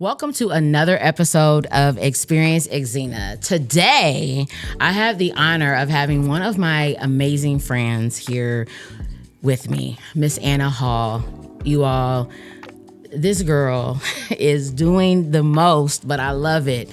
Welcome to another episode of Experience Exzneair. Today, I have the honor of having one of my amazing friends here with me, Miss Anna Hall. You all, this girl is doing the most, but I love it.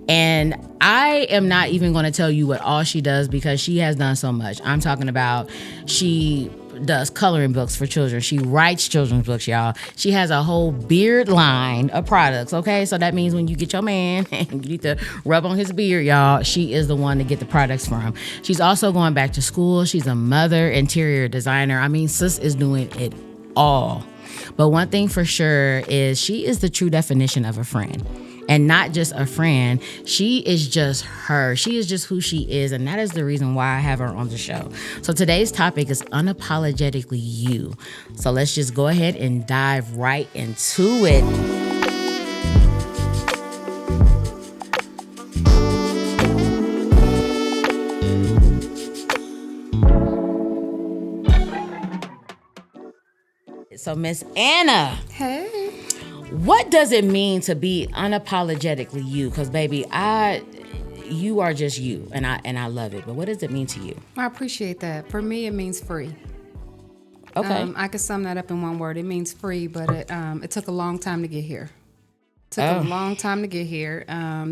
And I am not even going to tell you what all she does because she has done so much. I'm talking about she does coloring books for children. She writes children's books, y'all. She has a whole beard line of products, okay? So that means when you get your man and you need to rub on his beard, y'all, she is the one to get the products from. She's also going back to school. She's a mother, interior designer. I mean, sis is doing it all. But one thing for sure is she is the true definition of a friend. And not just a friend, she is just her. She is just who she is, and that is the reason why I have her on the show. So today's topic is Unapologetically You. So let's just go ahead and dive right into it. So Miss Anna. Hey. What does it mean to be unapologetically you? Because baby, you are just you, and I love it. But what does it mean to you? I appreciate that. For me, it means free. Okay. I could sum that up in one word. It means free, but it took a long time to get here. A long time to get here.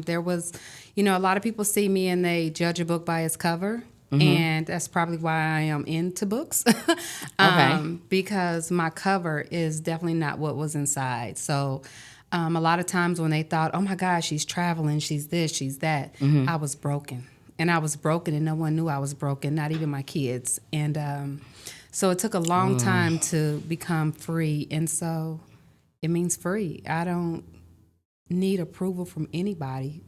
There was, a lot of people see me and they judge a book by its cover. Mm-hmm. And that's probably why I am into books. Because my cover is definitely not what was inside. So a lot of times when they thought, oh my God, she's traveling, she's this, she's that, I was broken. And I was broken and no one knew I was broken, not even my kids. And so it took a long time to become free. And so it means free. I don't need approval from anybody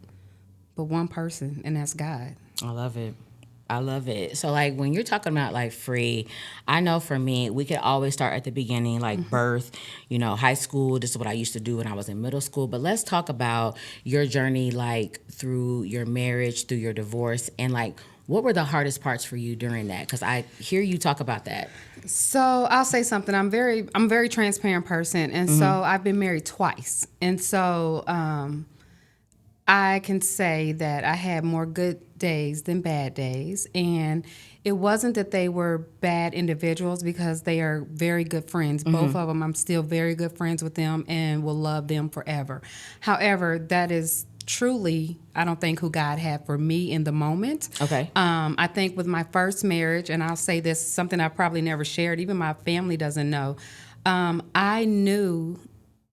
but one person, and that's God. I love it. I love it. So, like, when you're talking about, like, free, I know for me, we could always start at the beginning, like birth, high school. This is what I used to do when I was in middle school. But let's talk about your journey, like, through your marriage, through your divorce, and, like, what were the hardest parts for you during that? Because I hear you talk about that. So I'll say something. I'm a very transparent person. And so I've been married twice. And so I can say that I had more good days than bad days. And it wasn't that they were bad individuals because they are very good friends. Both of them, I'm still very good friends with them and will love them forever. However, that is truly, I don't think, who God had for me in the moment. Okay. I think with my first marriage, and I'll say this, something I probably never shared, even my family doesn't know, I knew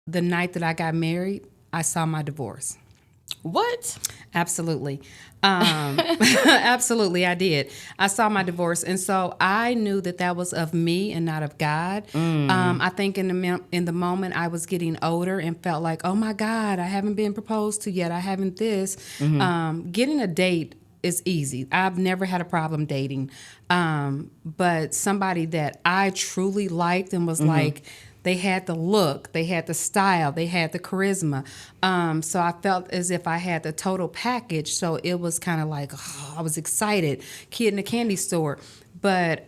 the night that I got married, I saw my divorce. What? Absolutely. Absolutely, I did. I saw my divorce, and so I knew that was of me and not of God. I think in the moment I was getting older and felt like, oh my God, I haven't been proposed to yet. I haven't this. Getting a date is easy. I've never had a problem dating. But somebody that I truly liked and was like, they had the look, they had the style, they had the charisma. So I felt as if I had the total package. So it was kind of like, I was excited, kid in a candy store. But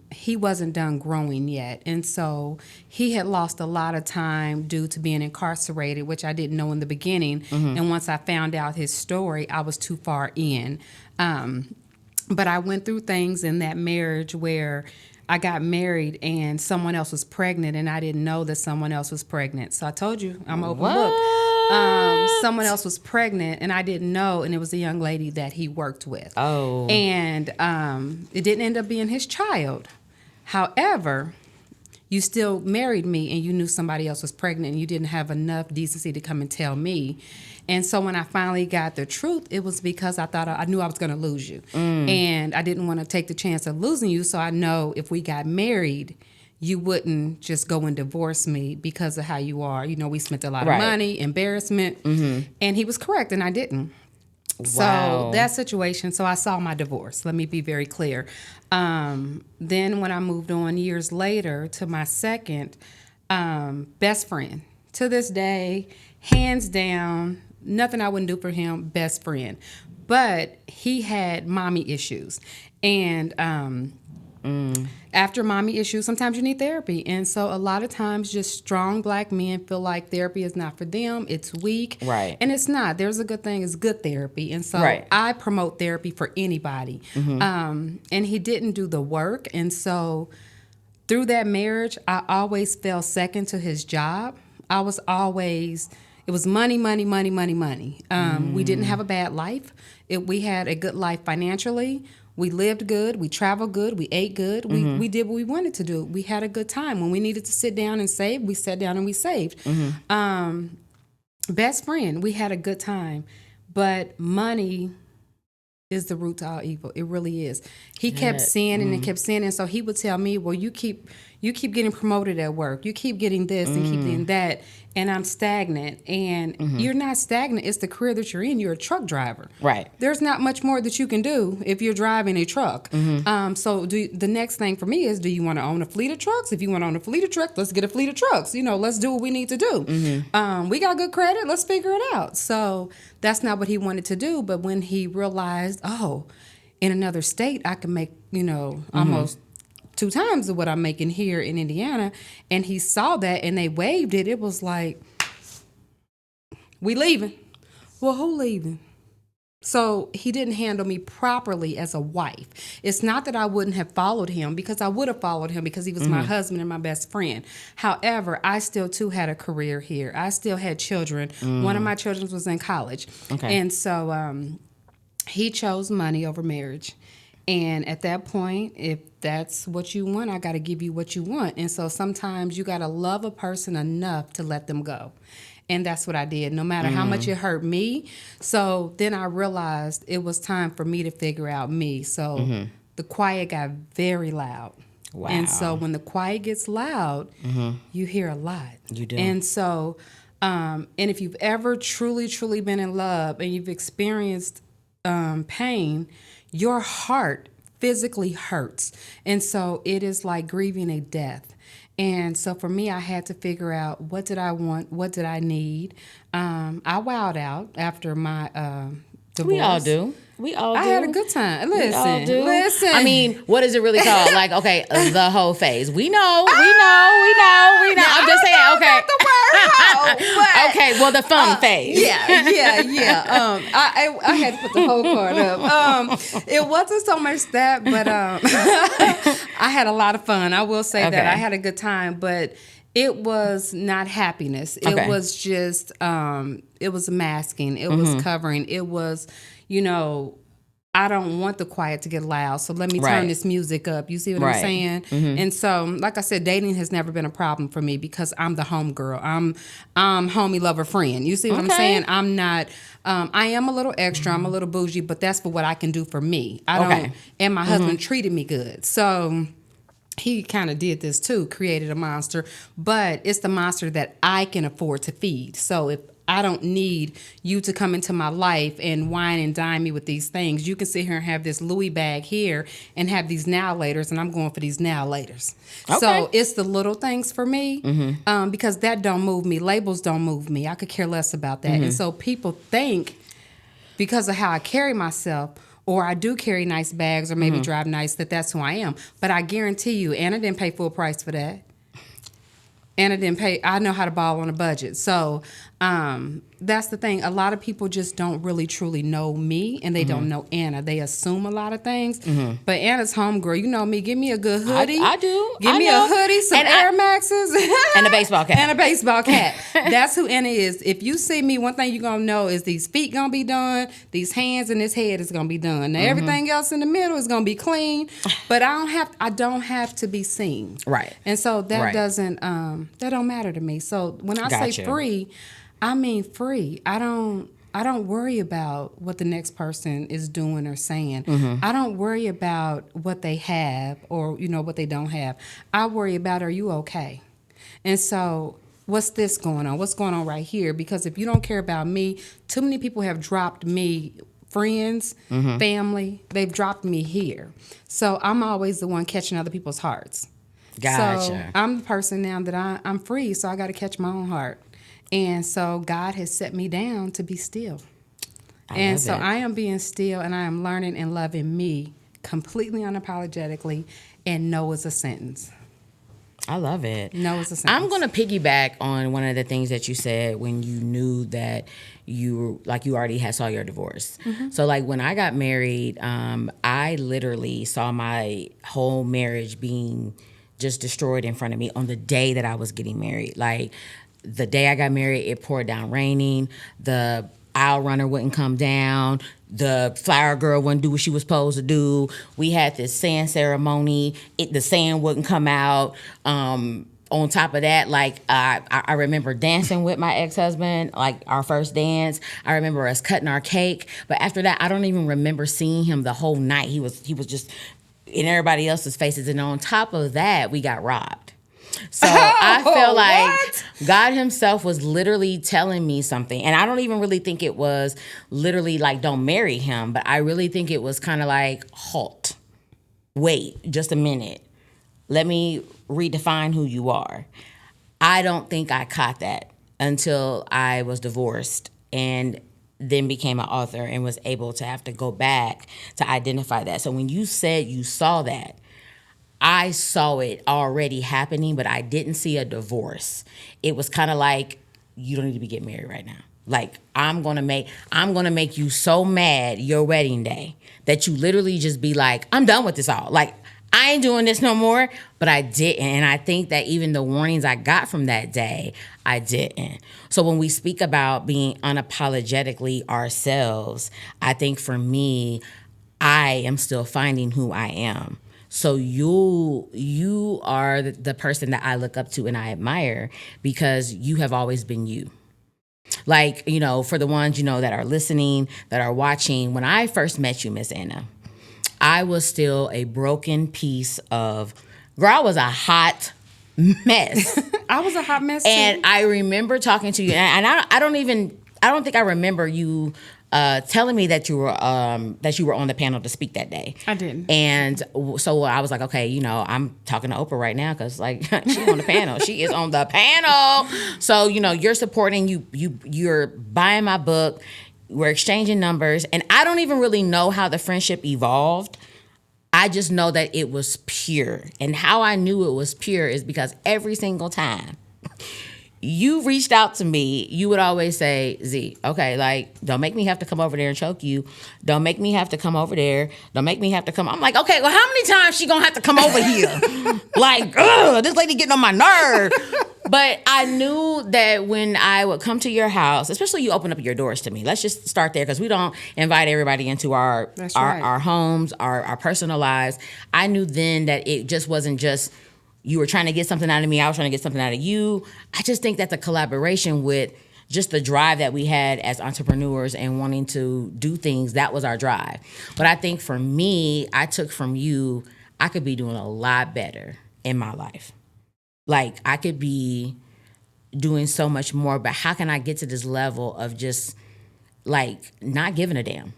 he wasn't done growing yet. And so he had lost a lot of time due to being incarcerated, which I didn't know in the beginning. And once I found out his story, I was too far in. But I went through things in that marriage where I got married and someone else was pregnant and I didn't know that someone else was pregnant. So I told you, I'm an open book. Someone else was pregnant and I didn't know, and it was a young lady that he worked with. Oh. And it didn't end up being his child. However, you still married me and you knew somebody else was pregnant and you didn't have enough decency to come and tell me. And so when I finally got the truth, it was because I thought I knew I was going to lose you. And I didn't want to take the chance of losing you. So I know if we got married, you wouldn't just go and divorce me because of how you are. We spent a lot of money, embarrassment. And he was correct, and I didn't. Wow. So that situation, so I saw my divorce. Let me be very clear. Then when I moved on years later to my second best friend, to this day, hands down, nothing I wouldn't do for him, best friend. But he had mommy issues. And After mommy issues, sometimes you need therapy. And so a lot of times just strong Black men feel like therapy is not for them. It's weak. Right. And it's not. There's a good thing. It's good therapy. And so I promote therapy for anybody. And he didn't do the work. And so through that marriage, I always fell second to his job. I was always... It was money, money, money, money, money. We didn't have a bad life. We had a good life financially. We lived good. We traveled good. We ate good. We did what we wanted to do. We had a good time. When we needed to sit down and save, we sat down and we saved. Best friend, we had a good time. But money is the root to all evil. It really is. He kept sinning and kept sinning. So he would tell me, well, you keep getting promoted at work. You keep getting this and keep getting that. And I'm stagnant. And you're not stagnant. It's the career that you're in. You're a truck driver. Right. There's not much more that you can do if you're driving a truck. So the next thing for me is, do you want to own a fleet of trucks? If you want to own a fleet of trucks, let's get a fleet of trucks. Let's do what we need to do. We got good credit. Let's figure it out. So that's not what he wanted to do. But when he realized, in another state, I can make, almost 2 times of what I'm making here in Indiana, and he saw that and they waived it. It was like, we leaving. Well, who leaving? So he didn't handle me properly as a wife. It's not that I wouldn't have followed him, because I would have followed him because he was my husband and my best friend. However, I still too had a career here. I still had children. One of my children was in college. Okay. And so he chose money over marriage. And at that point, if that's what you want, I got to give you what you want. And so sometimes you got to love a person enough to let them go. And that's what I did, no matter how much it hurt me. So then I realized it was time for me to figure out me. So the quiet got very loud. Wow. And so when the quiet gets loud, you hear a lot. You do. And so, and if you've ever truly, truly been in love and you've experienced pain, your heart physically hurts. And so it is like grieving a death. And so for me, I had to figure out, what did I want? What did I need? I wowed out after my divorce. We all do. I had a good time. Listen. I mean, what is it really called? Like, okay, the whole phase. We know. I'm just saying, okay. Not the word hoe, okay, well, the fun phase. Yeah. I had to put the whole card up. It wasn't so much that, but I had a lot of fun. I will say that I had a good time, but it was not happiness. It was just, it was masking. It was covering. It was, I don't want the quiet to get loud, so let me turn this music up. You see what I'm saying? And so, like I said, dating has never been a problem for me because I'm the home girl. I'm homie, lover, friend. You see what I'm saying? I'm not. I am a little extra. I'm a little bougie, but that's for what I can do for me. I don't. And my husband treated me good, so he kind of did this too, created a monster, but it's the monster that I can afford to feed. So if I don't need you to come into my life and wine and dine me with these things. You can sit here and have this Louis bag here and have these now laters, and I'm going for these now laters. Okay. So it's the little things for me, because that don't move me. Labels don't move me. I could care less about that. And so people think because of how I carry myself, or I do carry nice bags or maybe drive nice, that's who I am. But I guarantee you, Anna didn't pay full price for that. Anna didn't pay. I know how to ball on a budget. So that's the thing. A lot of people just don't really truly know me, and they don't know Anna. They assume a lot of things. But Anna's homegirl. You know me. Give me a good hoodie. I do. Give me a hoodie, some Air Maxes. And a baseball cap. And a baseball cap. That's who Anna is. If you see me, one thing you're going to know is these feet going to be done. These hands and this head is going to be done. Now, everything else in the middle is going to be clean. But I don't have to be seen. Right. And so that doesn't, that don't matter to me. So when I say free, I mean free. I don't worry about what the next person is doing or saying. I don't worry about what they have or what they don't have. I worry about, are you okay? And so what's this going on? What's going on right here? Because if you don't care about me, too many people have dropped me. Friends, family, they've dropped me here. So I'm always the one catching other people's hearts. Gotcha. So I'm the person now that I'm free, so I got to catch my own heart. And so God has set me down to be still. I am being still, and I am learning and loving me completely unapologetically and no is a sentence. I love it. No is a sentence. I'm going to piggyback on one of the things that you said when you knew that you already saw your divorce. So like when I got married, I literally saw my whole marriage being just destroyed in front of me on the day that I was getting married. Like the day I got married, it poured down raining. The aisle runner wouldn't come down. The flower girl wouldn't do what she was supposed to do. We had this sand ceremony. The sand wouldn't come out. On top of that, like I remember dancing with my ex-husband, like our first dance. I remember us cutting our cake. But after that, I don't even remember seeing him the whole night. He was just in everybody else's faces. And on top of that, we got robbed. So I feel like what? God himself was literally telling me something. And I don't even really think it was literally like, don't marry him. But I really think it was kind of like, halt. Wait, just a minute. Let me redefine who you are. I don't think I caught that until I was divorced and then became an author and was able to have to go back to identify that. So when you said you saw that, I saw it already happening, but I didn't see a divorce. It was kind of like, you don't need to be getting married right now. Like, I'm gonna make you so mad your wedding day that you literally just be like, I'm done with this all. Like, I ain't doing this no more. But I didn't. And I think that even the warnings I got from that day, I didn't. So when we speak about being unapologetically ourselves, I think for me, I am still finding who I am. So you are the person that I look up to and I admire because you have always been you. Like, for the ones, that are listening, that are watching, when I first met you, Miss Anna, I was still a broken piece of, girl, I was a hot mess. I was a hot mess too. And I remember talking to you, and I don't think I remember you telling me that you were on the panel to speak that day. I didn't. And so I was like, okay, I'm talking to Oprah right now because like she's on the panel. She is on the panel. So you're supporting, you're buying my book. We're exchanging numbers, and I don't even really know how the friendship evolved. I just know that it was pure. And how I knew it was pure is because every single time you reached out to me, you would always say, Z, okay, like, don't make me have to come over there and choke you. Don't make me have to come over there. Don't make me have to come. I'm like, okay, well, how many times she gonna have to come over here? Like, ugh, this lady getting on my nerve. But I knew that when I would come to your house, especially you open up your doors to me. Let's just start there because we don't invite everybody into our homes, our personal lives. I knew then that it just wasn't just you were trying to get something out of me, I was trying to get something out of you. I just think that the collaboration with just the drive that we had as entrepreneurs and wanting to do things, that was our drive. But I think for me, I took from you, I could be doing a lot better in my life. Like, I could be doing so much more, but how can I get to this level of just, like, not giving a damn?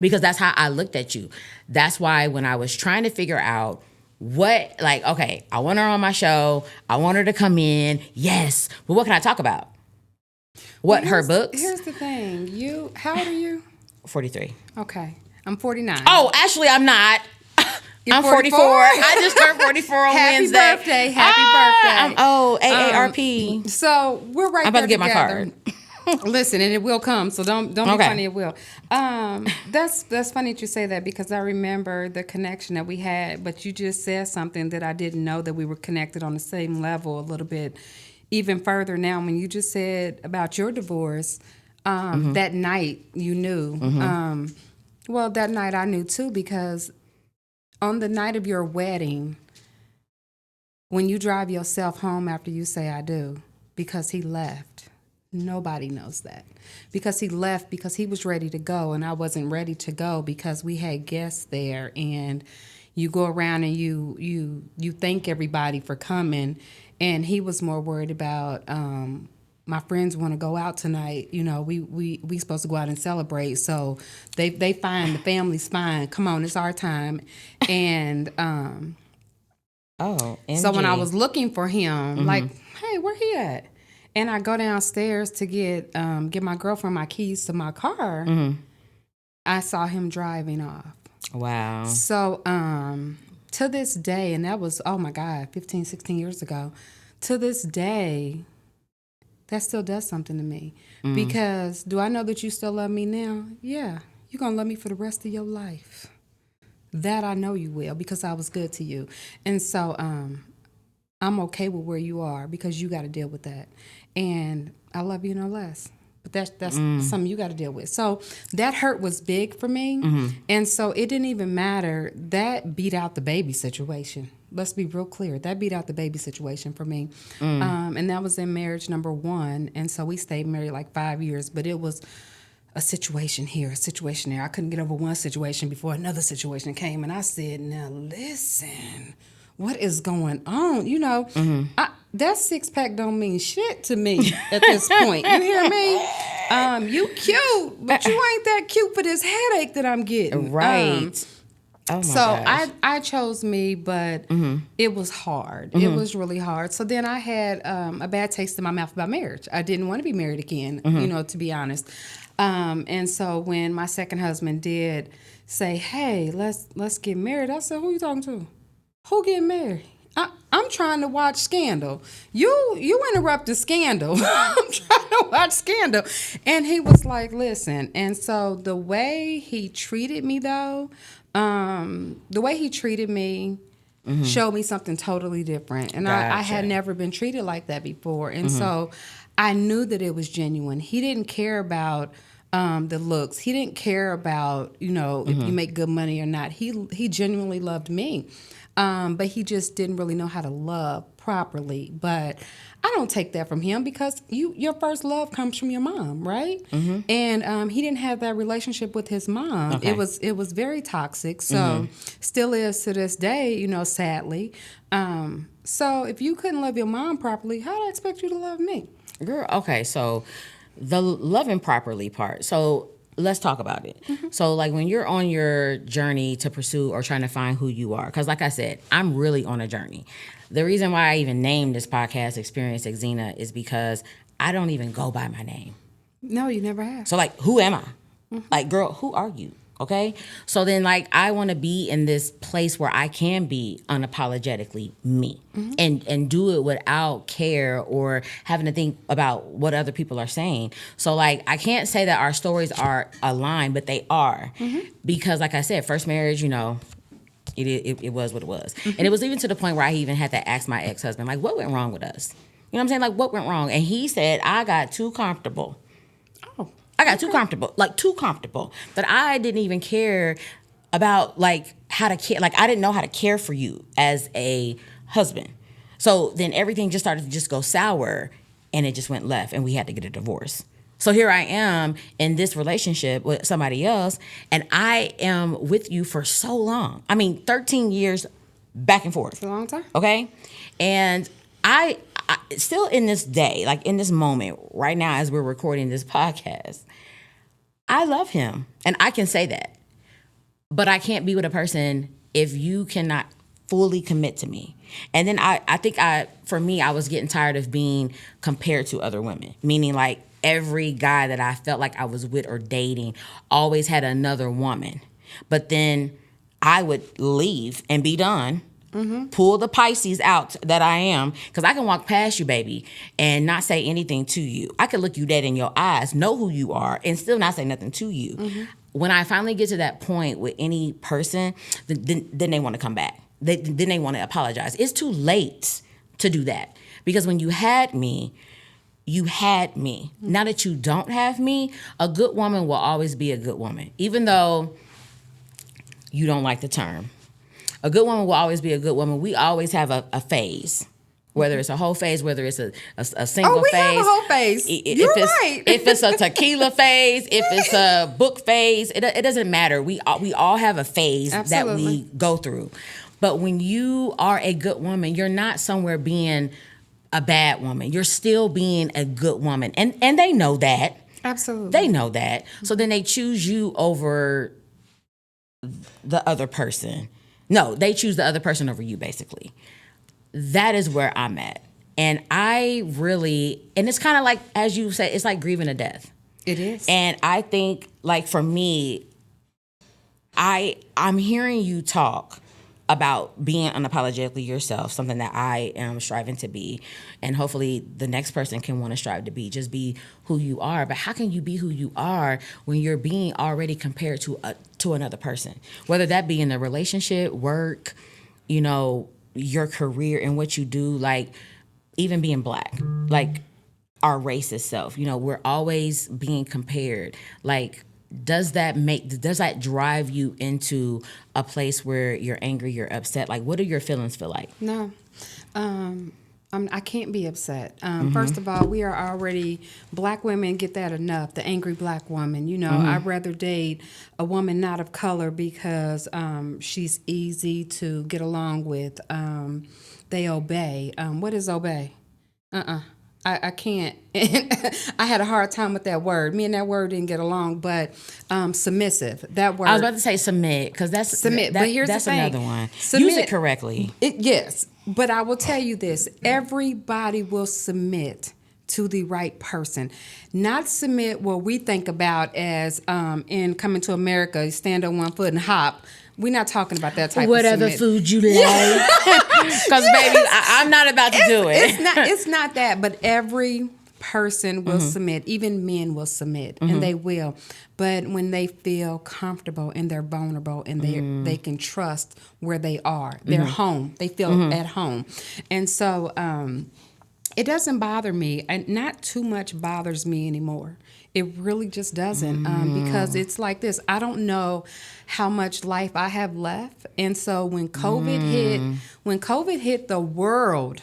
Because that's how I looked at you. That's why when I was trying to figure out okay, I want her on my show. I want her to come in. Yes. But what can I talk about? Her books? Here's the thing. How old are you? 43. Okay. I'm 49. Oh, actually, I'm not. I'm 44. I just turned 44 on Wednesday. Happy birthday. I'm AARP. So we're right there. I'm about to get together. my card. Listen, and it will come, so don't be funny, it will. That's funny that you say that because I remember the connection that we had, but you just said something that I didn't know, that we were connected on the same level a little bit even further now. When you just said about your divorce, that night you knew. Well, that night I knew too, because on the night of your wedding, when you drive yourself home after you say I do, because he left. Nobody knows that. Because he left because he was ready to go and I wasn't ready to go because we had guests there, and you go around and you thank everybody for coming, and he was more worried about my friends want to go out tonight. We supposed to go out and celebrate. So they fine, the family's fine. Come on, it's our time. And so when I was looking for him, like, hey, where he at? And I go downstairs to get my girlfriend my keys to my car. I saw him driving off. Wow. So to this day, and that was, oh my God, 15, 16 years ago, to this day, that still does something to me. Because do I know that you still love me now? Yeah. You're going to love me for the rest of your life. That I know you will, because I was good to you. And so I'm okay with where you are, because you got to deal with that. And I love you no less. But that's something you got to deal with. So that hurt was big for me. And so it didn't even matter. That beat out the baby situation. Let's be real clear. That beat out the baby situation for me. And that was in marriage number 1. And so we stayed married like 5 years. But it was a situation here, a situation there. I couldn't get over one situation before another situation came. And I said, now listen, what is going on? You know, that 6-pack don't mean shit to me at this point. You hear me? You cute, but you ain't that cute for this headache that I'm getting. Right. Oh my so gosh. I chose me, but it was hard. It was really hard. So then I had a bad taste in my mouth about marriage. I didn't want to be married again, you know, to be honest. And so when my second husband did say, hey, let's get married, I said, who you talking to? Who getting married? I'm trying to watch Scandal. You interrupted Scandal. I'm trying to watch Scandal. And he was like, listen. And so the way he treated me, though, showed me something totally different. And I had never been treated like that before. And so I knew that it was genuine. He didn't care about the looks. He didn't care about, you know, if you make good money or not. He genuinely loved me. But he just didn't really know how to love properly. But I don't take that from him, because your first love comes from your mom, right? And he didn't have that relationship with his mom. Okay. It was very toxic. So still is to this day, you know, sadly. So if you couldn't love your mom properly, how do I expect you to love me? Girl, okay, so the loving properly part. So let's talk about it. So like when you're on your journey to pursue or trying to find who you are, because like I said, I'm really on a journey. The reason why I even named this podcast Experience Exzneair is because I don't even go by my name. No, you never have. So like, who am I? Like, girl, who are you? Okay. So then like, I want to be in this place where I can be unapologetically me and do it without care or having to think about what other people are saying. So like, I can't say that our stories are aligned, but they are, because like I said, first marriage, you know, it was what it was. And it was even to the point where I even had to ask my ex-husband, like, what went wrong with us? You know what I'm saying? Like, what went wrong? And he said, I got too comfortable. I got too comfortable that I didn't even care about like how to care. Like I didn't know how to care for you as a husband. So then everything just started to just go sour, and it just went left, and we had to get a divorce. So here I am in this relationship with somebody else, and I am with you for so long. I mean, 13 years back and forth. It's a long time. Okay? And I still in this day, like in this moment right now as we're recording this podcast, I love him, and I can say that. But I can't be with a person if you cannot fully commit to me. And then I think for me, I was getting tired of being compared to other women, meaning like every guy that I felt like I was with or dating always had another woman. But then I would leave and be done. Pull the Pisces out that I am, because I can walk past you, baby, and not say anything to you. I could look you dead in your eyes, know who you are, and still not say nothing to you. When I finally get to that point with any person, then they want to come back. Then they want to apologize. It's too late to do that, because when you had me, you had me. Now that you don't have me, a good woman will always be a good woman, even though you don't like the term. A good woman will always be a good woman. We always have a phase, whether it's a whole phase, whether it's a single phase. Oh, we have a whole phase. You're right. If it's a tequila phase, if it's a book phase, it doesn't matter. We all have a phase that we go through. But when you are a good woman, you're not somewhere being a bad woman. You're still being a good woman. And they know that. Absolutely. They know that. So then they choose you over the other person. No, they choose the other person over you, basically. That is where I'm at. And I really, and it's kind of like, as you say, it's like grieving a death. It is. And I think, like, for me, I'm hearing you talk about being unapologetically yourself, something that I am striving to be, and hopefully the next person can want to strive to be. Just be who you are. But how can you be who you are when you're being already compared to another person? Whether that be in a relationship, work, your career and what you do, like even being Black, like our race itself. We're always being compared. Like, does that drive you into a place where you're angry, you're upset? Like, what do your feelings feel like? No. I can't be upset. First of all, we are already, Black women get that enough, the angry Black woman. I'd rather date a woman not of color because she's easy to get along with. They obey. What is obey? I can't. I had a hard time with that word. Me and that word didn't get along, but submissive, that word. I was about to say submit, because that's submit. But here's that's the thing. another one. Submit, use it correctly. Yes, but I will tell you this. Everybody will submit to the right person. Not submit what we think about as in Coming to America, you stand on one foot and hop. We're not talking about that type Whatever of submit. food you like. Because, baby, I'm not about to do it. It's not that, but every person will submit. Even men will submit, and they will. But when they feel comfortable and they're vulnerable and they can trust where they are, they're home. They feel at home. And so it doesn't bother me. And not too much bothers me anymore. It really just doesn't, because it's like this. I don't know how much life I have left. And so when COVID hit the world,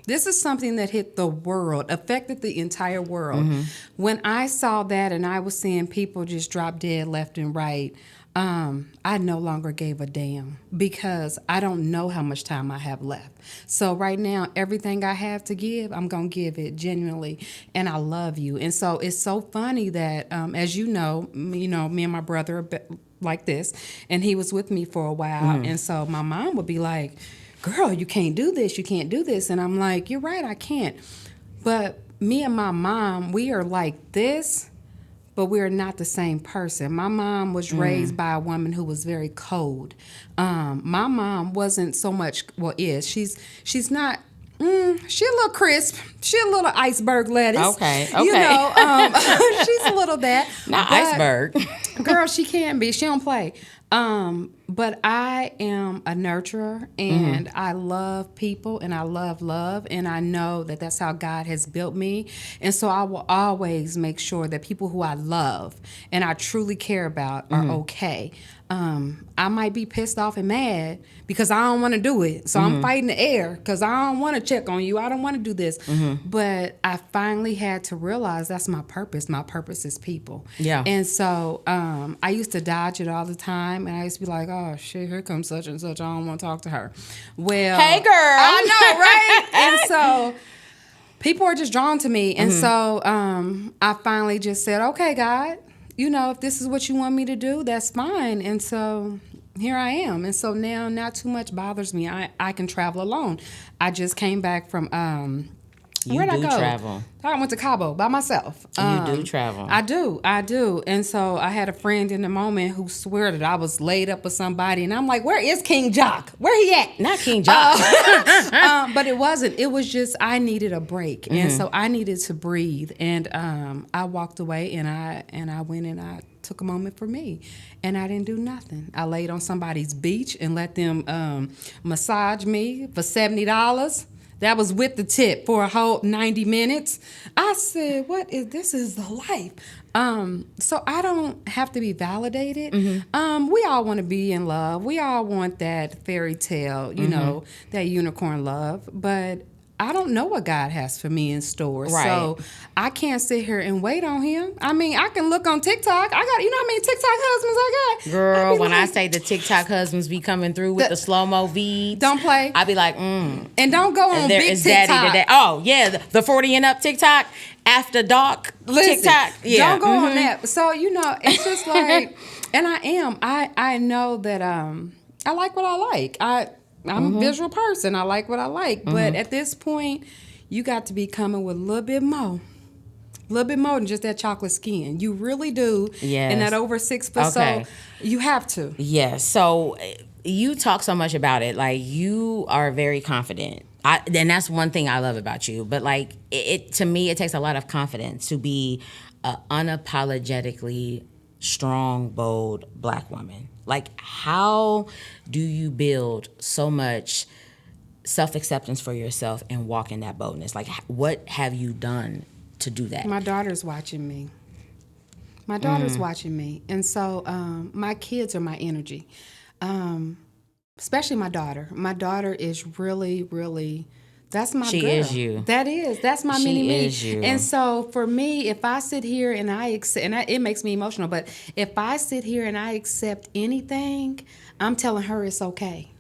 this is something that hit the world, affected the entire world. When I saw that and I was seeing people just drop dead left and right, I no longer gave a damn, because I don't know how much time I have left. So right now, everything I have to give, I'm going to give it genuinely. And I love you. And so it's so funny that, as me and my brother are like this, and he was with me for a while. And so my mom would be like, girl, you can't do this. You can't do this. And I'm like, you're right, I can't. But me and my mom, we are like this, but we're not the same person. My mom was raised by a woman who was very cold. My mom wasn't so much, she's not, she a little crisp. She a little iceberg lettuce. Okay. She's a little that. Not iceberg. Girl, she can be. She don't play. But I am a nurturer, and I love people, and I love love, and I know that that's how God has built me. And so I will always make sure that people who I love and I truly care about are okay. I might be pissed off and mad because I don't want to do it. So I'm fighting the air because I don't want to check on you. I don't want to do this. But I finally had to realize that's my purpose. My purpose is people. Yeah. And so I used to dodge it all the time. And I used to be like, oh, shit, here comes such and such. I don't want to talk to her. Well, hey, girl. I know, right? And so people are just drawn to me. And so I finally just said, okay, God, if this is what you want me to do, that's fine. And so here I am. And so now not too much bothers me. I can travel alone. I just came back from where'd I go? Travel. I went to Cabo by myself. You do travel. I do. And so I had a friend in the moment who swore that I was laid up with somebody. And I'm like, where is King Jock? Where he at? Not King Jock. But it wasn't. It was just I needed a break. And so I needed to breathe. And I walked away and I went and I took a moment for me. And I didn't do nothing. I laid on somebody's beach and let them massage me for $70. That was with the tip for a whole 90 minutes. I said, this is the life. So I don't have to be validated. We all want to be in love. We all want that fairy tale, that unicorn love. But I don't know what God has for me in store. Right. So I can't sit here and wait on him. I mean, I can look on TikTok. I got, how many TikTok husbands I got? Girl, when I say the TikTok husbands be coming through with the slow-mo V's. Don't play. I be like, And don't go on there big is TikTok. Daddy today. Oh, yeah, the 40 and up TikTok, after dark TikTok. Yeah. Don't go on that. So, it's just like, and I know that I like what I like. I'm a visual person. I like what I like. But at this point, you got to be coming with a little bit more than just that chocolate skin. You really do. Yes. And that over 6 foot. Okay. So you have to. Yes. So you talk so much about it. Like, you are very confident. And that's one thing I love about you. But like, it to me, it takes a lot of confidence to be a unapologetically strong, bold Black woman. Like, how do you build so much self-acceptance for yourself and walk in that boldness? Like, what have you done to do that? My daughter's watching me. My daughter's watching me. And so my kids are my energy. Especially my daughter. My daughter is really, really, that's my She girl. is you. That's my She mini me. is you. And so for me, if I sit here and it makes me emotional, but if I sit here and I accept anything, I'm telling her it's okay.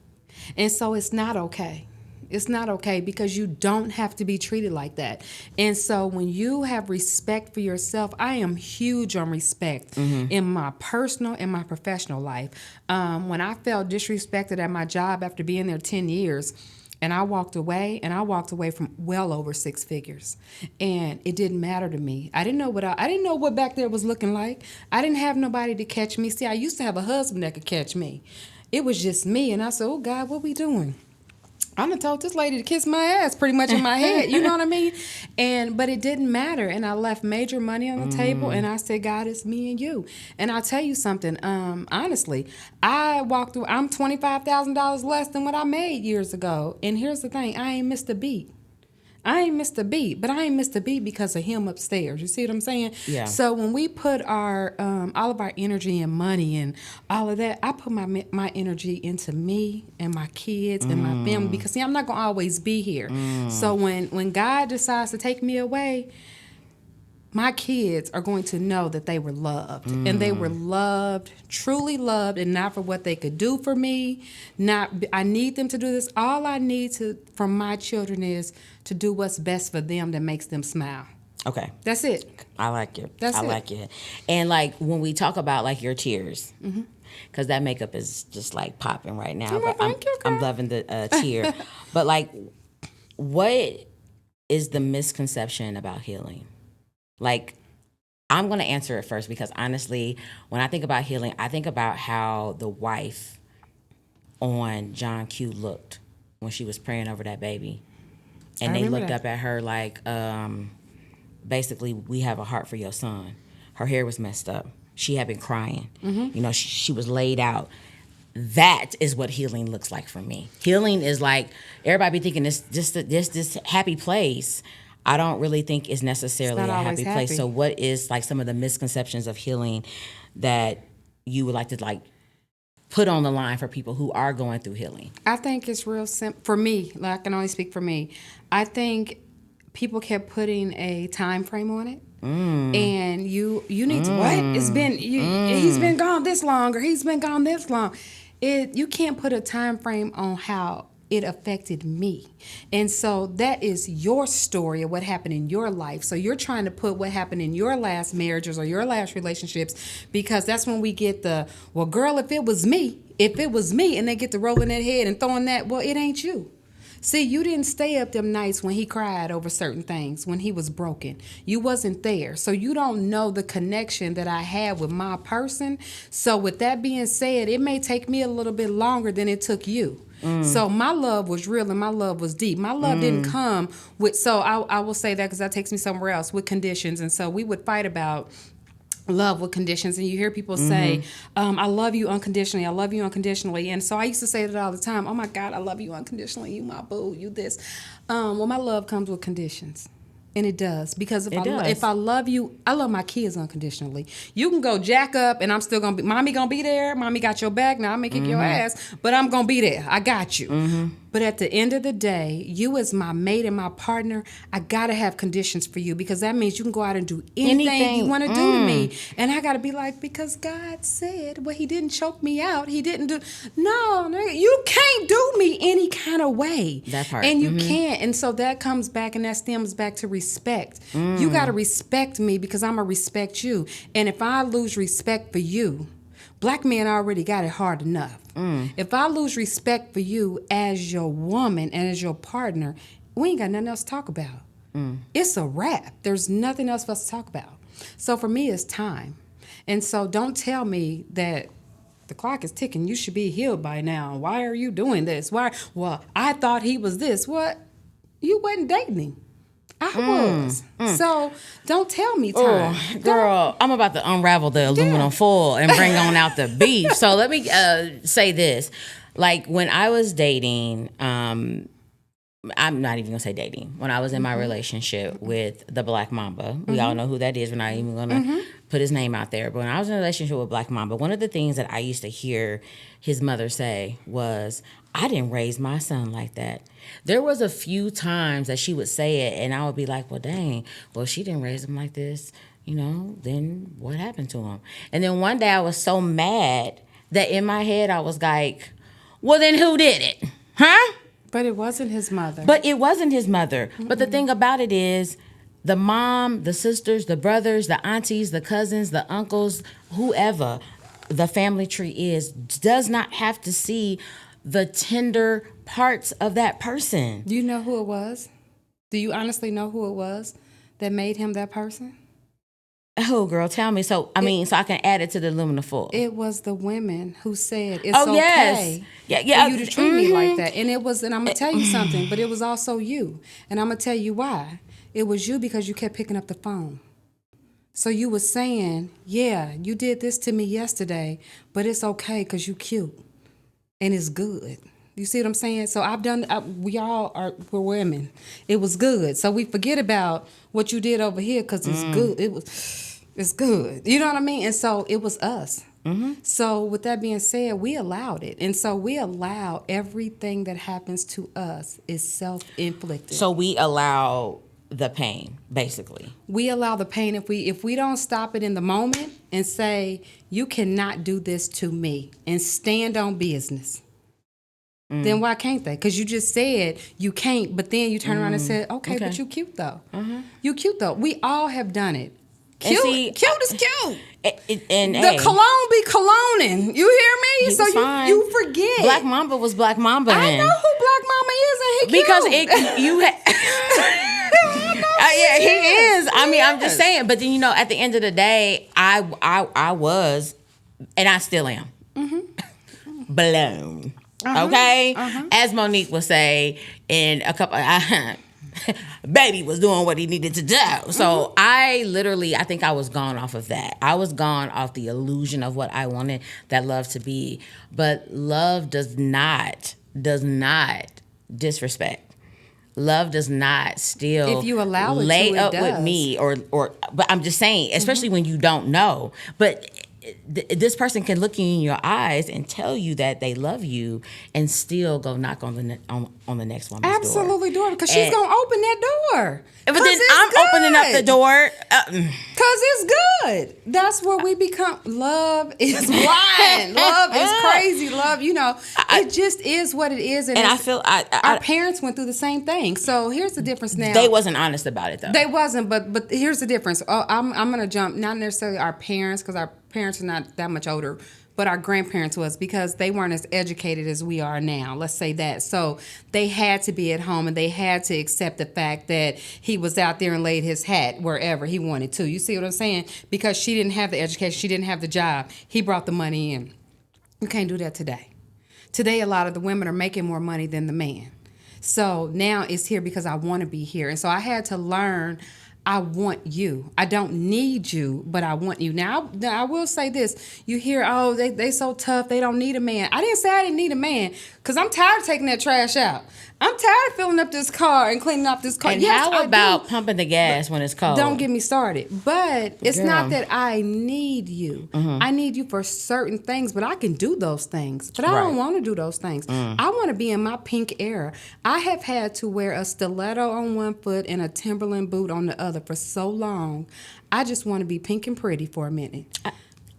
And so it's not okay. It's not okay, because you don't have to be treated like that. And so when you have respect for yourself, I am huge on respect in my personal and my professional life. When I felt disrespected at my job after being there 10 years, and I walked away from well over 6 figures, and it didn't matter to me. I didn't know what back there was looking like. I didn't have nobody to catch me. See, I used to have a husband that could catch me. It was just me, and I said, "Oh God, what we doing?" I done told this lady to kiss my ass pretty much in my head. You know what I mean? But it didn't matter. And I left major money on the table, and I said, God, it's me and you. And I'll tell you something. Honestly, I'm $25,000 less than what I made years ago. And here's the thing. I ain't missed a beat. But I ain't missed a beat because of him upstairs. You see what I'm saying? Yeah. So when we put our all of our energy and money and all of that, I put my energy into me and my kids and my family, because see, I'm not gonna always be here. So when God decides to take me away, my kids are going to know that they were loved, and they were loved, truly loved, and not for what they could do for me. I need them to do this. All I need from my children is to do what's best for them that makes them smile. Okay. That's it. I like it. That's I it. like it. And like, when we talk about like your tears, because that makeup is just like popping right now. But I'm loving the tear. But like, what is the misconception about healing? Like, I'm going to answer it first, because honestly, when I think about healing, I think about how the wife on John Q looked when she was praying over that baby. And they looked up at her like, basically, we have a heart for your son. Her hair was messed up. She had been crying. You know, she was laid out. That is what healing looks like for me. Healing is like, everybody be thinking this happy place. I don't really think is necessarily a happy place. So what is like some of the misconceptions of healing that you would like to like put on the line for people who are going through healing? I think it's real simple. For me, like, I can only speak for me. I think people kept putting a time frame on it. And you need to, what? He's been gone this long, or he's been gone this long. You can't put a time frame on how it affected me. And so that is your story of what happened in your life. So you're trying to put what happened in your last marriages or your last relationships, because that's when we get well, girl, if it was me, and they get to rolling that head and throwing that, well, it ain't you. See, you didn't stay up them nights when he cried over certain things, when he was broken. You wasn't there. So you don't know the connection that I had with my person. So with that being said, it may take me a little bit longer than it took you. So my love was real and my love was deep. My love didn't come with, so I will say that because that takes me somewhere else, with conditions. And so we would fight about love with conditions, and you hear people say, I love you unconditionally, I love you unconditionally. And so I used to say that all the time. Oh my God, I love you unconditionally, you my boo, you this. Well, my love comes with conditions. And it does, because if I love you, I love my kids unconditionally. You can go jack up, and I'm still gonna be. Mommy gonna be there. Mommy got your back. Now I'm gonna kick your ass, but I'm gonna be there. I got you. But at the end of the day, you as my mate and my partner, I gotta have conditions for you, because that means you can go out and do anything you want to do to me, and I gotta be like, because God said, well, He didn't choke me out. He didn't do. No, you can't do me any kind of way. That part, and you can't. And so that comes back, and that stems back to respect. You got to respect me, because I'm going to respect you. And if I lose respect for you, Black men already got it hard enough. If I lose respect for you as your woman and as your partner, we ain't got nothing else to talk about. It's a wrap. There's nothing else for us to talk about. So for me, it's time. And so don't tell me that the clock is ticking. You should be healed by now. Why are you doing this? Why? Well, I thought he was this. What? You wasn't dating him. I was. So don't tell me, Ty. Girl, I'm about to unravel the aluminum foil and bring on out the beef. So let me say this. Like when I was dating, I'm not even gonna say dating. When I was in my relationship with the Black Mamba, we all know who that is. We're not even gonna put his name out there. But when I was in a relationship with Black Mamba, one of the things that I used to hear his mother say was, I didn't raise my son like that. There was a few times that she would say it, and I would be like, well, dang, well, she didn't raise him like this, then what happened to him? And then one day I was so mad that in my head I was like, well, then who did it? Huh? But it wasn't his mother. But the thing about it is, the mom, the sisters, the brothers, the aunties, the cousins, the uncles, whoever the family tree is, does not have to see the tender parts of that person. Do you know who it was? Do you honestly know who it was that made him that person? Oh, girl, tell me. So I can add it to the aluminum foil. It was the women who said it's okay for you to treat me like that. And and I'm going to tell you something, but it was also you. And I'm going to tell you why. It was you because you kept picking up the phone. So you were saying, yeah, you did this to me yesterday, but it's okay because you cute and it's good. You see what I'm saying? So we're women. It was good. So we forget about what you did over here because it's good. It's good. You know what I mean? And so it was us. So with that being said, we allowed it. And so we allow everything that happens to us is self-inflicted. So we allow the pain, basically. We allow the pain if we don't stop it in the moment and say, you cannot do this to me, and stand on business. Then why can't they? Because you just said you can't, but then you turn around and said, okay, but you cute though. You cute though. We all have done it. Cute is cute. And the cologne be cologning. You hear me? So you forget. Black Mamba was Black Mamba. I know who Black Mamba is, and he cute. Yeah, he is. I mean, I'm just saying. But then at the end of the day, I was, and I still am, blown. Okay, as Monique would say in a couple. Baby was doing what he needed to do. So I think I was gone off of that. I was gone off the illusion of what I wanted that love to be. But love does not disrespect. Love does not still if you allow it lay to, up it with me or but I'm just saying, especially when you don't know. But this person can look you in your eyes and tell you that they love you and still go knock on the next woman's door. Absolutely, because she's gonna open that door. But then I'm opening up the door because it's good. That's where we become. Love is blind. Love is crazy. Love, it just is what it is. And I feel our parents went through the same thing. So here's the difference now. They wasn't honest about it though. They wasn't, but here's the difference. I'm gonna jump, not necessarily our parents, because our parents are not that much older, but our grandparents was, because they weren't as educated as we are now. Let's say that. So they had to be at home and they had to accept the fact that he was out there and laid his hat wherever he wanted to. You see what I'm saying? Because she didn't have the education, she didn't have the job. He brought the money in. You can't do that today. Today, a lot of the women are making more money than the man. So now it's here because I want to be here. And so I had to learn, I want you. I don't need you, but I want you. Now, I will say this. You hear, they so tough, they don't need a man. I didn't say I didn't need a man, because I'm tired of taking that trash out. I'm tired of filling up this car and cleaning up this car. And how about pumping the gas when it's cold? Don't get me started. But it's not that I need you. I need you for certain things, but I can do those things. But I don't want to do those things. I want to be in my pink era. I have had to wear a stiletto on one foot and a Timberland boot on the other for so long. I just want to be pink and pretty for a minute.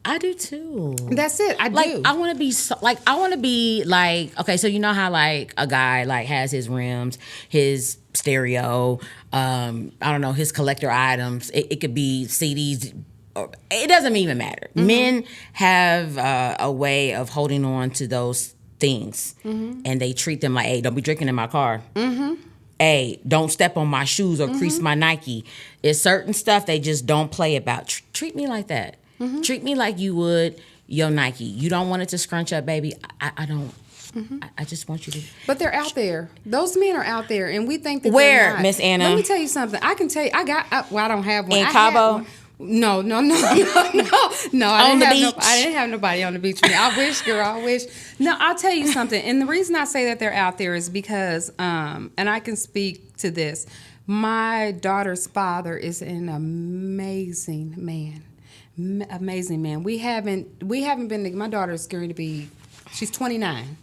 I do too. That's it. I do. I want to be like, okay, so you know how like a guy like has his rims, his stereo, I don't know, his collector items. It could be CDs. It doesn't even matter. Men have a way of holding on to those things, and they treat them like, hey, don't be drinking in my car. Hey, don't step on my shoes or crease my Nike. It's certain stuff they just don't play about. Treat me like that. Treat me like you would your Nike. You don't want it to scrunch up, baby. I don't. I just want you to. But they're out there. Those men are out there, and we think that Where, they're not. Miss Anna? Let me tell you something. I can tell you. I don't have one. In Cabo? No. No. On the beach? I didn't have nobody on the beach with me. I wish, girl. I wish. No, I'll tell you something. And the reason I say that they're out there is because, and I can speak to this. My daughter's father is an amazing man. Amazing man. We haven't been. My daughter's going to be. She's 29.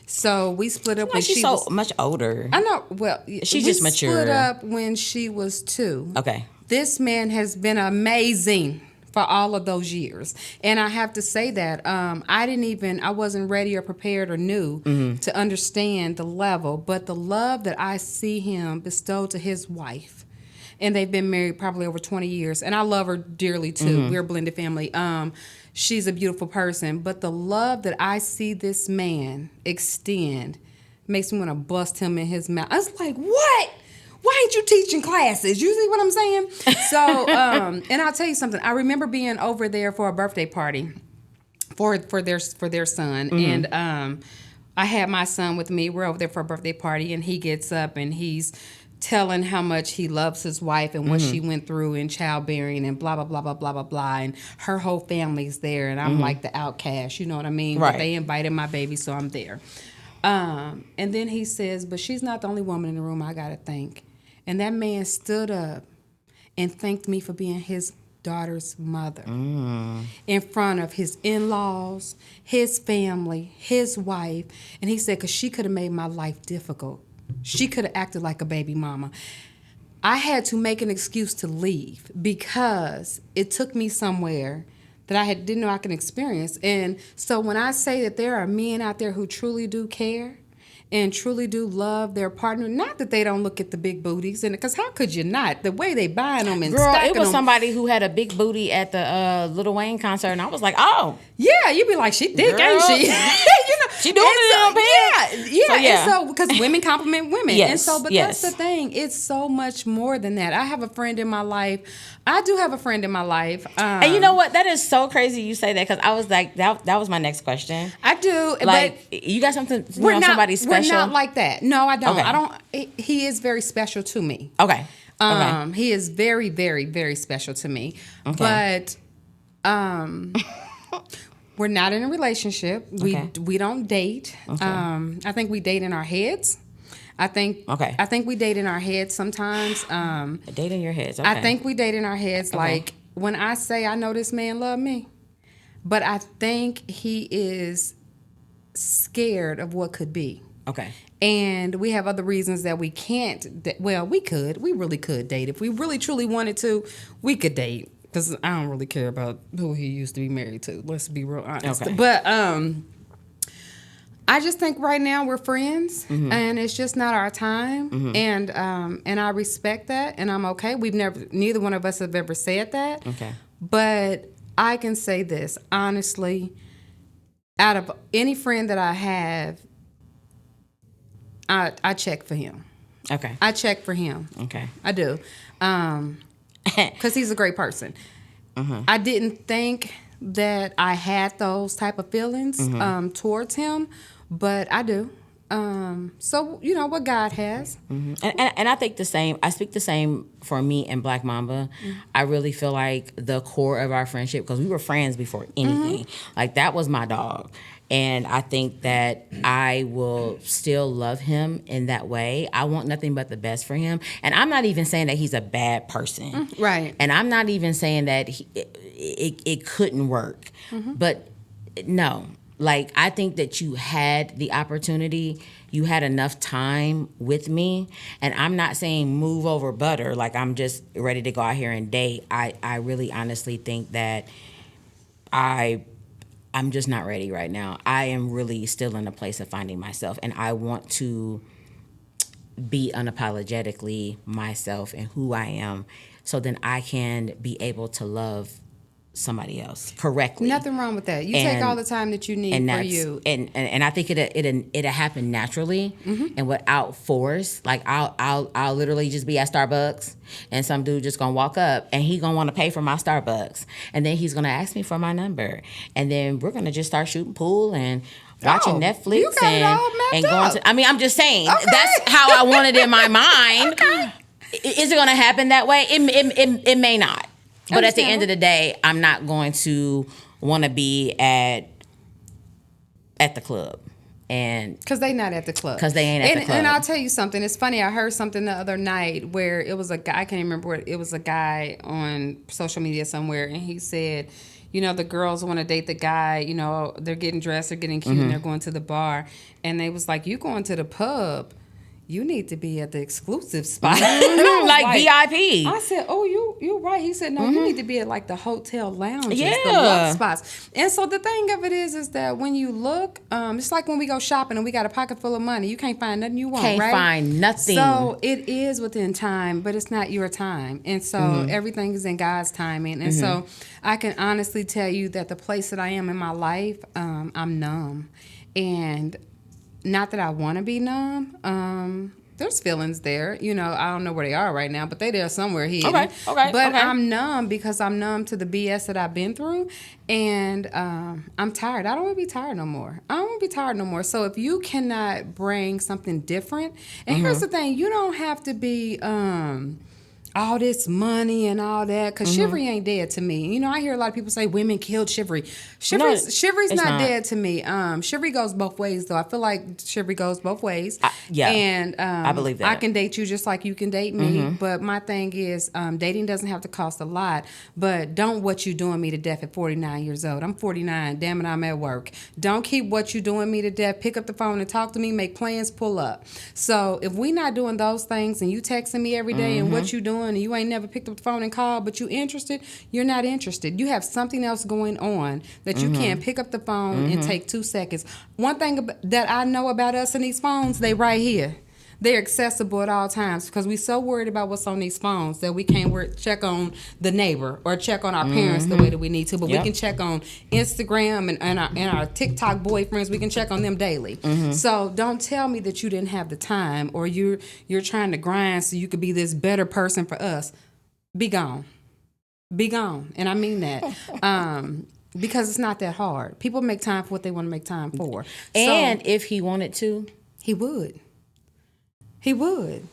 So we split up when she's so much older. I know. Well, she's just mature. We split up when she was 2. Okay. This man has been amazing for all of those years, and I have to say that I wasn't ready or prepared or knew to understand the level, but the love that I see him bestow to his wife, and they've been married probably over 20 years, and I love her dearly too. We're a blended family. She's a beautiful person, but the love that I see this man extend makes me want to bust him in his mouth. I was like, what? Why ain't you teaching classes? You see what I'm saying? So, and I'll tell you something. I remember being over there for a birthday party for their son, and I had my son with me. We're over there for a birthday party, and he gets up and he's telling how much he loves his wife and what she went through in childbearing and blah, blah, blah, blah, blah, blah, blah. And her whole family's there, and I'm like the outcast, you know what I mean? Right. But they invited my baby, so I'm there. And then he says, but she's not the only woman in the room I got to thank. And that man stood up and thanked me for being his daughter's mother in front of his in-laws, his family, his wife. And he said, because she could have made my life difficult. She could have acted like a baby mama. I had to make an excuse to leave because it took me somewhere that I didn't know I could experience. And so when I say that there are men out there who truly do care and truly do love their partner, not that they don't look at the big booties, and because how could you not? The way they buying them and Girl, stacking it was them. somebody who had a big booty at the Lil Wayne concert, and I was like, oh. Yeah, you'd be like, she thick, ain't she? You know, she doing it on pants. Yeah. So, yeah. And so, because women compliment women. Yes, And so, but yes. that's the thing. It's so much more than that. I have a friend in my life. I do have a friend in my life. And you know what? That is so crazy you say that, because I was like, that was my next question. I do. Like, but you got something, somebody special? We're not like that. No, I don't. Okay. I don't. He is very special to me. Okay. He is very, very, very special to me. Okay. But we're not in a relationship. Okay. We don't date. Okay. I think we date in our heads. I think we date in our heads sometimes. Date in your heads. Okay. I think we date in our heads. Okay. Like when I say I know this man love me, but I think he is scared of what could be. Okay. And we have other reasons that we can't. Well, we could. We really could date if we really truly wanted to. We could date because I don't really care about who he used to be married to. Let's be real honest. Okay. But I just think right now we're friends, and it's just not our time. And I respect that, and I'm okay. Neither one of us have ever said that. Okay. But I can say this honestly: out of any friend that I have, I check for him. Okay. I check for him. Okay. I do. Because he's a great person. I didn't think that I had those type of feelings towards him, but I do. So, you know, what God has. And I think the same. I speak the same for me and Black Mamba. I really feel like the core of our friendship, because we were friends before anything. Like, that was my dog. And I think that I will still love him in that way. I want nothing but the best for him. And I'm not even saying that he's a bad person. Right. And I'm not even saying that it couldn't work. But no. Like, I think that you had the opportunity. You had enough time with me. And I'm not saying move over butter. Like, I'm just ready to go out here and date. I really honestly think that I'm just not ready right now. I am really still in a place of finding myself, and I want to be unapologetically myself and who I am, so then I can be able to love somebody else correctly. Nothing wrong with that. You take all the time that you need for you. And I think it'll happen naturally and without force. Like I'll literally just be at Starbucks and some dude just gonna walk up and he gonna want to pay for my Starbucks and then he's gonna ask me for my number and then we're gonna just start shooting pool and watching Netflix you got it all and mapped going out. to. I mean, I'm just saying Okay. that's how I want it in my mind. Okay. Is it gonna happen that way? It may not. But at the end of the day, I'm not going to want to be at the club, and because they not at the club. Because they ain't at the club. And I'll tell you something. It's funny. I heard something the other night where it was a guy. I can't remember what it was. A guy on social media somewhere, and he said, you know, the girls want to date the guy. You know, they're getting dressed, they're getting cute, and they're going to the bar. And they was like, you going to the pub? You need to be at the exclusive spot. like VIP. I said, oh, you're right. He said, no, you need to be at like the hotel lounges, Yeah. the love spots. And so the thing of it is that when you look, it's like when we go shopping and we got a pocket full of money, you can't find nothing you want, Can't right? find nothing. So it is within time, but it's not your time. And so everything is in God's timing. And so I can honestly tell you that the place that I am in my life, I'm numb. And not that I want to be numb. There's feelings there. You know, I don't know where they are right now, but they're there somewhere here. Okay. But I'm numb because I'm numb to the BS that I've been through. And I'm tired. I don't want to be tired no more. So if you cannot bring something different, and here's the thing, you don't have to be all this money and all that, because chivalry ain't dead to me. You know, I hear a lot of people say women killed chivalry. Chivalry's not dead to me. Chivalry goes both ways, though. I feel like chivalry goes both ways. Yeah, and I believe that. I can date you just like you can date me. But my thing is, dating doesn't have to cost a lot. But don't what you doing me to death at 49 years old. I'm 49. Damn it, I'm at work. Don't keep what you doing me to death. Pick up the phone and talk to me. Make plans. Pull up. So if we not doing those things and you texting me every day and what you doing, and you ain't never picked up the phone and called, but you interested, you're not interested. You have something else going on that you can't pick up the phone and take 2 seconds. One thing that I know about us and these phones, they right here. They're accessible at all times because we're so worried about what's on these phones that we can't check on the neighbor or check on our parents the way that we need to. But we can check on Instagram and our TikTok boyfriends. We can check on them daily. So don't tell me that you didn't have the time or you're trying to grind so you could be this better person for us. Be gone. Be gone. And I mean that. Because it's not that hard. People make time for what they want to make time for. And if he wanted to, he would. He would.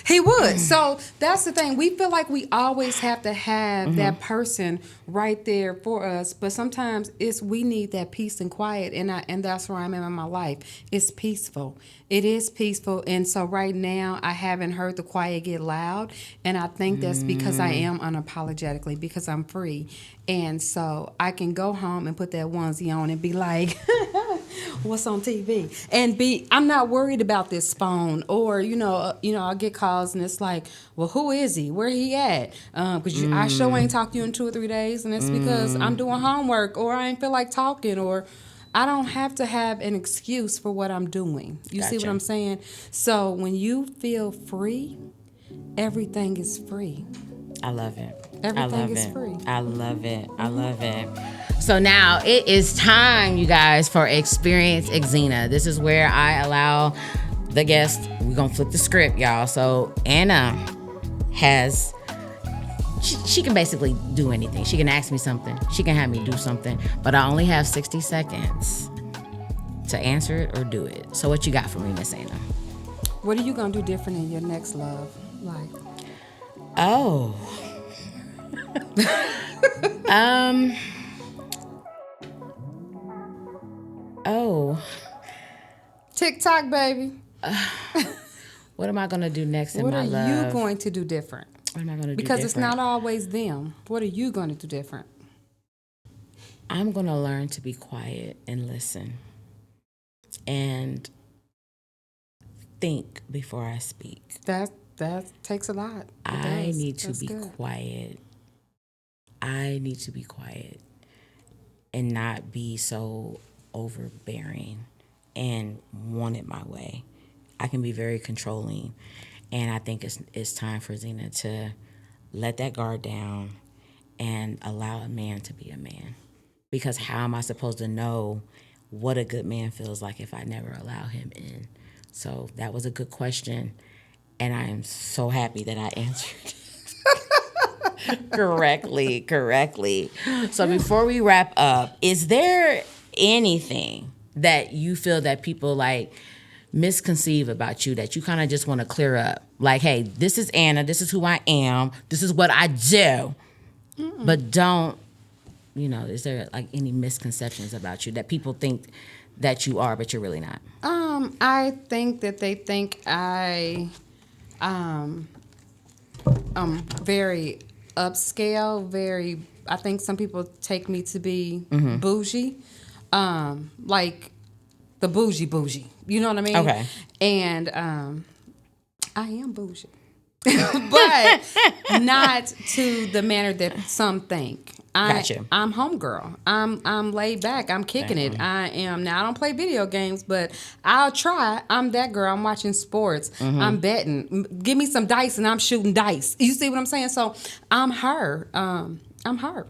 He would. So that's the thing. We feel like we always have to have that person right there for us, but sometimes we need that peace and quiet, and that's where I'm in my life. It's peaceful. It is peaceful, and so right now I haven't heard the quiet get loud, and I think that's because I am unapologetically, because I'm free, and so I can go home and put that onesie on and be like, what's on TV? And I'm not worried about this phone, or I'll get calls and it's like, well, who is he? Where he at? Because I sure ain't talked to you in 2 or 3 days, and it's because I'm doing homework, or I ain't feel like talking, or I don't have to have an excuse for what I'm doing. You see what I'm saying? So when you feel free, everything is free. I love it. Everything is free. I love it. I love it. So now it is time, you guys, for Experience Exzneair. This is where I allow the guest, we're going to flip the script, y'all. So Anna has, she can basically do anything. She can ask me something. She can have me do something. But I only have 60 seconds to answer it or do it. So what you got for me, Miss Anna? What are you going to do different in your next love life? Oh. TikTok, baby. What am I going to do next in my love? What are you going to do different? What am I going to do because different? It's not always them. What are you going to do different? I'm going to learn to be quiet and listen and think before I speak. That takes a lot. I need to be quiet. I need to be quiet and not be so overbearing and want it my way. I can be very controlling, and I think it's time for Xena to let that guard down and allow a man to be a man. Because how am I supposed to know what a good man feels like if I never allow him in? So that was a good question. And I am so happy that I answered correctly. So before we wrap up, is there anything that you feel that people like misconceive about you that you kind of just want to clear up? Like, hey, this is Anna, this is who I am, this is what I do. But don't, is there like any misconceptions about you that people think that you are, but you're really not? I think that they think very upscale, I think some people take me to be bougie, like the bougie. You know what I mean? Okay. And I am bougie, but not to the manner that some think. Gotcha. I'm homegirl. I'm laid back. I'm kicking it. I am. Now I don't play video games, but I'll try. I'm that girl. I'm watching sports. I'm betting. Give me some dice and I'm shooting dice. You see what I'm saying? So I'm her. I'm her.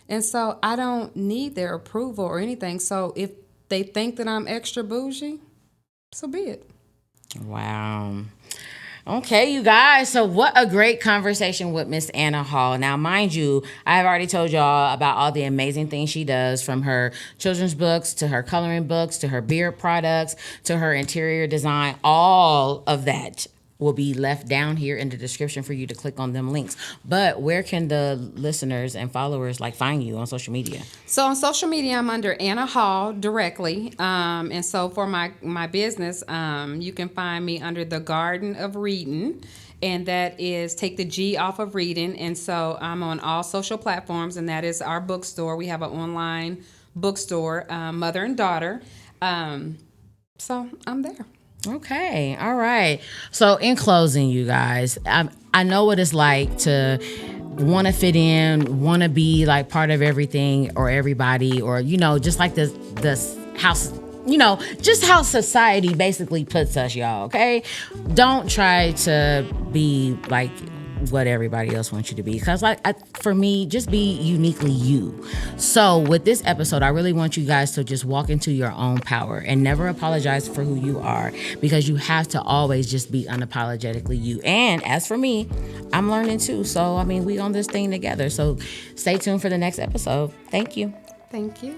And so I don't need their approval or anything. So if they think that I'm extra bougie, so be it. Wow. Okay, you guys. So what a great conversation with Miss Anna Hall. Now, mind you, I have already told y'all about all the amazing things she does, from her children's books to her coloring books to her beard products to her interior design. All of that will be left down here in the description for you to click on them links. But where can the listeners and followers find you on social media? So on social media, I'm under Anna Hall directly. And so for my business, you can find me under the Garden of Reading. And that is, take the G off of reading. And so I'm on all social platforms, and that is our bookstore. We have an online bookstore, mother and daughter. So I'm there. Okay. All right. So in closing, you guys, I know what it's like to want to fit in, want to be like part of everything or everybody, or, just like this house, just how society basically puts us, y'all. Okay. Don't try to be like what everybody else wants you to be, because for me, just be uniquely you. So with this episode, I really want you guys to just walk into your own power and never apologize for who you are, because you have to always just be unapologetically you. And as for me, I'm learning too. So we on this thing together. So stay tuned for the next episode. Thank you. Thank you.